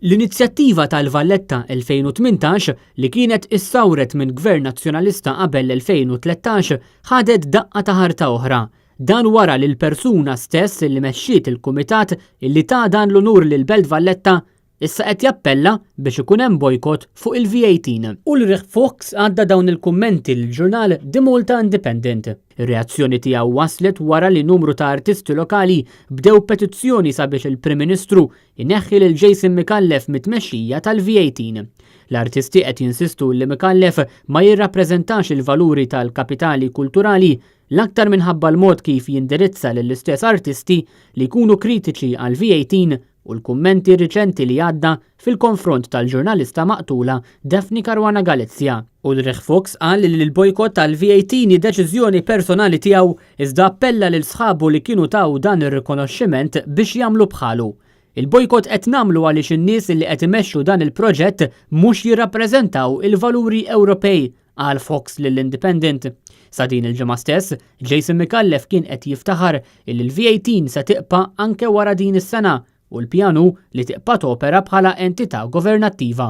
L-inizjattiva tal-Valletta 2018 li kienet issawret minn Gvern Nazzjonalista qabel l-2013 ħadet daqqa ta' ħarta oħra. Dan wara li l-persuna stess li mexxiet il-kumitat illi ta' dan l-unur lil Belt Valletta issa qed jappella biex ikun hemm bojkott fuq il-V18. Ulrich Fuchs għadda dawn il-kummenti l-ġurnal The Malta Independent. Ir-reazzjoni tiegħu waslet wara li numru ta' artisti lokali bdew petizzjoni sabiex il-Prim Ministru ineħħi lil Jason Micallef mit-tmexxija tal-V18. L-artisti qed jinsistu li Micallef ma jirrappreżentax il-valuri tal-kapitali kulturali l-aktar minħabba l-mod kif jindirizza lill-istess artisti li jkunu kritiċi għal V18 u l-kummenti riċenti li għadda fil-konfront tal-ġurnalista maqtula Daphne Caruana Galizia. Ulrich Fuchs qal li l-bojkott tal-V18 deċiżjoni personali tiegħu iżda appella lil sħabu li kienu taw dan ir-rikonoxximent biex jagħmlu bħalu. Il-bojkott qed nagħmlu għaliex in-nies li qed imexxu dan il-proġett mhux jirrappreżentaw il-valuri Ewropej, qal Fox lill-Independent. Sa din il-ġimgħa stess, Jason Micallef kien qed jiftaħar li l-V18 se tiqpa' anke wara din is-sena u l-pjanu li tiqpa' topera bħala entità governattiva.